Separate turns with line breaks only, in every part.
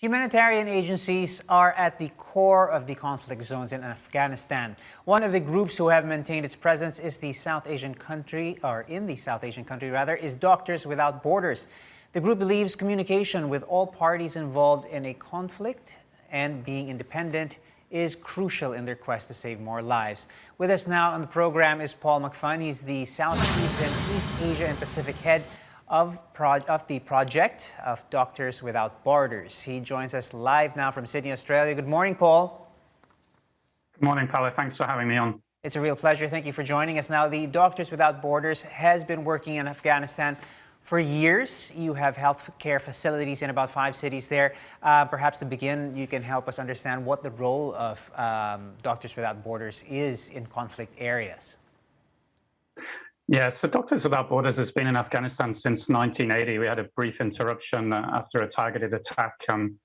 Humanitarian agencies are at the core of the conflict zones in Afghanistan. One of the groups who have maintained its presence is the South Asian country, is Doctors Without Borders. The group believes communication with all parties involved in a conflict and being independent is crucial in their quest to save more lives. With us now on the program is Paul McPhun. He's the Southeast and East Asia and Pacific head of the project of Doctors Without Borders. He joins us live now from Sydney, Australia. Good morning, Paul.
Good morning, Paula. Thanks for having me on.
It's a real pleasure. Thank you for joining us. Now, the Doctors Without Borders has been working in Afghanistan for years. You have health care facilities in about 5 cities there. Perhaps to begin, you can help us understand what the role of Doctors Without Borders is in conflict areas.
Yeah, so Doctors Without Borders has been in Afghanistan since 1980. We had a brief interruption after a targeted attack and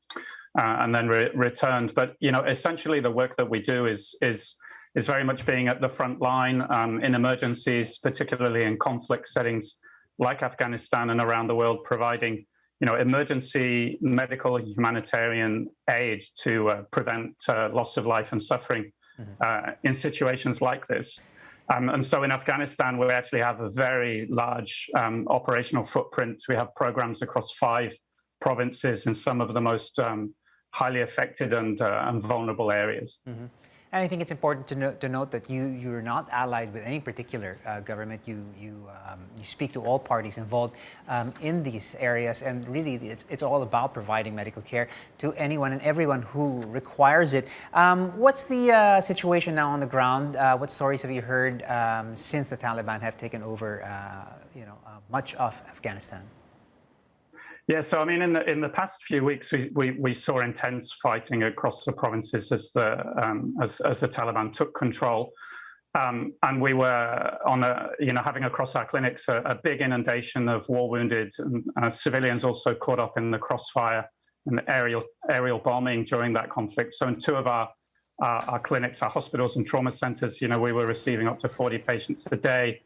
then returned. But, you know, essentially the work that we do is very much being at the front line in emergencies, particularly in conflict settings like Afghanistan and around the world, providing, you know, emergency medical humanitarian aid to prevent loss of life and suffering in situations like this. And so in Afghanistan, we actually have a very large operational footprint. We have programs across 5 provinces in some of the most highly affected and vulnerable areas.
And I think it's important to note that you're not allied with any particular government. You speak to all parties involved in these areas, and really it's all about providing medical care to anyone and everyone who requires it. What's the situation now on the ground? What stories have you heard since the Taliban have taken over much of Afghanistan?
Yeah, so I mean, in the past few weeks, we saw intense fighting across the provinces as the Taliban took control, and we were on having across our clinics a big inundation of war wounded and civilians also caught up in the crossfire and aerial bombing during that conflict. So in 2 of our clinics, our hospitals and trauma centers, you know, we were receiving up to 40 patients a day.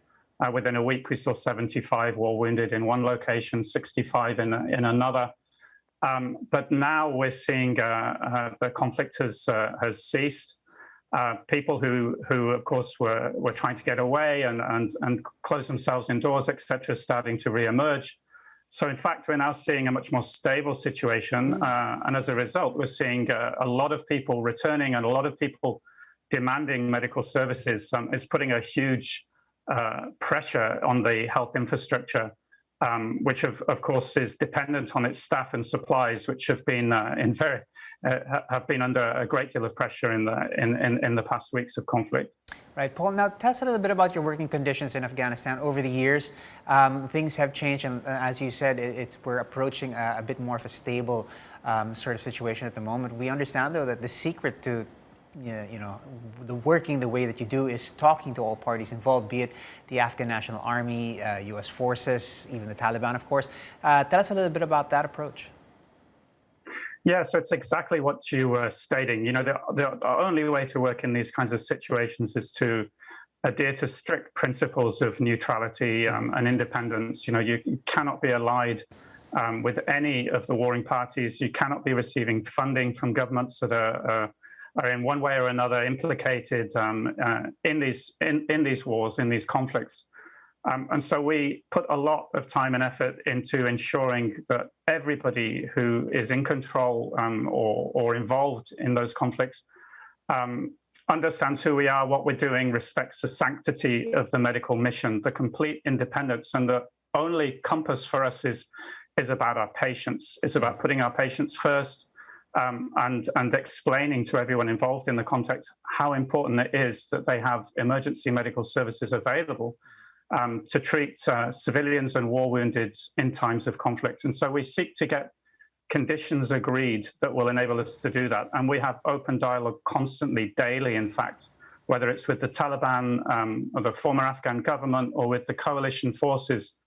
Within a week, we saw 75 war wounded in one location, 65 in another. But now we're seeing the conflict has ceased. People who of course were trying to get away and close themselves indoors, etc., starting to re-emerge. So in fact, we're now seeing a much more stable situation, and as a result, we're seeing a lot of people returning and a lot of people demanding medical services. It's putting a huge pressure on the health infrastructure, which of course is dependent on its staff and supplies, which have been under a great deal of pressure in the past weeks of conflict.
Right, Paul. Now, tell us a little bit about your working conditions in Afghanistan over the years. Things have changed, and as you said, we're approaching a bit more of a stable sort of situation at the moment. We understand, though, that the secret to the working the way that you do is talking to all parties involved, be it the Afghan National Army, U.S. forces, even the Taliban, of course. Tell us a little bit about that approach.
Yeah, so it's exactly what you were stating. You know, the only way to work in these kinds of situations is to adhere to strict principles of neutrality and independence. You know, you cannot be allied with any of the warring parties. You cannot be receiving funding from governments that are in one way or another implicated in these wars, in these conflicts. And so we put a lot of time and effort into ensuring that everybody who is in control or involved in those conflicts understands who we are, what we're doing, respects the sanctity of the medical mission, the complete independence, and the only compass for us is about our patients. It's about putting our patients first. And explaining to everyone involved in the context how important it is that they have emergency medical services available to treat civilians and war wounded in times of conflict. And so we seek to get conditions agreed that will enable us to do that. And we have open dialogue constantly, daily, in fact, whether it's with the Taliban or the former Afghan government or with the coalition forces.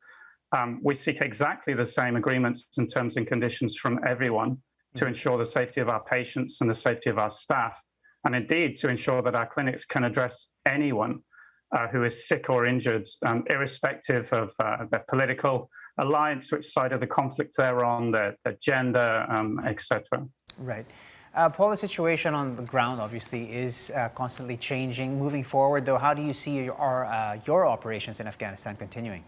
We seek exactly the same agreements and terms and conditions from everyone to ensure the safety of our patients and the safety of our staff, and indeed to ensure that our clinics can address anyone who is sick or injured, irrespective of their political alliance, which side of the conflict they're on, their gender, etc.
Right. Paul, the situation on the ground obviously is constantly changing. Moving forward, though, how do you see your operations in Afghanistan continuing?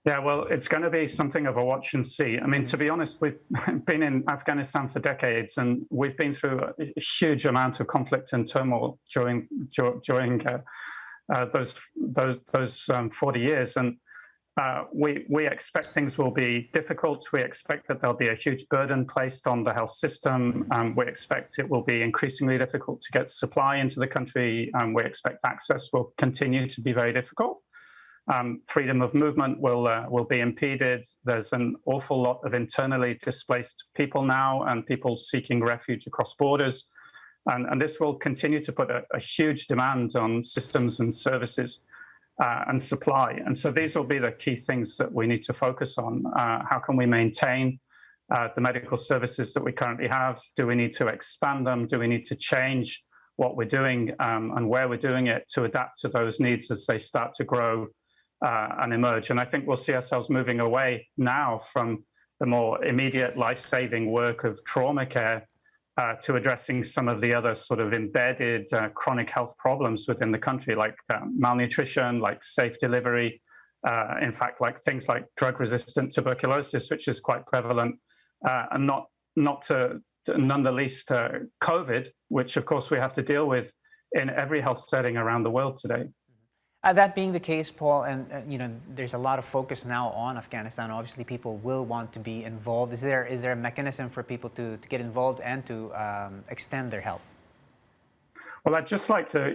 Yeah, well, it's going to be something of a watch and see. I mean, to be honest, we've been in Afghanistan for decades, and we've been through a huge amount of conflict and turmoil during those 40 years. And we expect things will be difficult. We expect that there'll be a huge burden placed on the health system. We expect it will be increasingly difficult to get supply into the country. We expect access will continue to be very difficult. Freedom of movement will be impeded. There's an awful lot of internally displaced people now and people seeking refuge across borders. And this will continue to put a huge demand on systems and services and supply. And so these will be the key things that we need to focus on. How can we maintain the medical services that we currently have? Do we need to expand them? Do we need to change what we're doing and where we're doing it to adapt to those needs as they start to grow and emerge? And I think we'll see ourselves moving away now from the more immediate life-saving work of trauma care to addressing some of the other sort of embedded chronic health problems within the country, like malnutrition, like safe delivery, in fact, like things like drug-resistant tuberculosis, which is quite prevalent, and not to none the least COVID, which of course we have to deal with in every health setting around the world today.
That being the case, Paul, and there's a lot of focus now on Afghanistan. Obviously, people will want to be involved. Is there a mechanism for people to get involved and to extend their help?
Well, I'd just like to,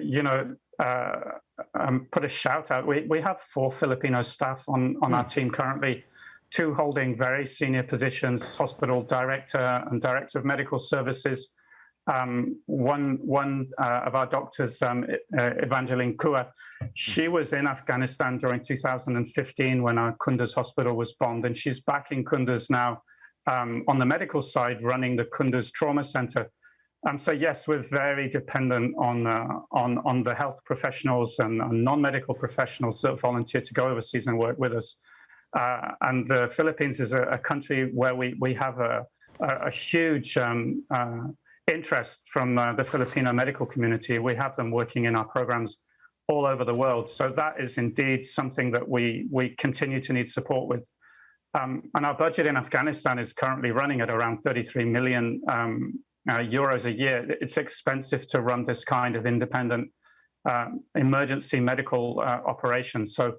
put a shout out. We have 4 Filipino staff on our team currently, 2 holding very senior positions: hospital director and director of medical services. One of our doctors, Evangeline Kua, she was in Afghanistan during 2015 when our Kunduz hospital was bombed, and she's back in Kunduz now on the medical side, running the Kunduz Trauma Center. So yes, we're very dependent on the health professionals and non-medical professionals that volunteer to go overseas and work with us. And the Philippines is a country where we have a huge interest from the Filipino medical community. We have them working in our programs all over the world. So that is indeed something that we continue to need support with. And our budget in Afghanistan is currently running at around 33 million euros a year. It's expensive to run this kind of independent emergency medical operations. So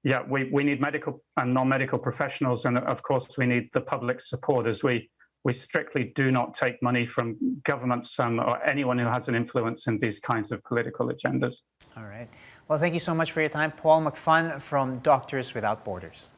yeah, we need medical and non-medical professionals. And of course, we need the public support, as we strictly do not take money from governments or anyone who has an influence in these kinds of political agendas.
All right. Well, thank you so much for your time. Paul McPhun from Doctors Without Borders.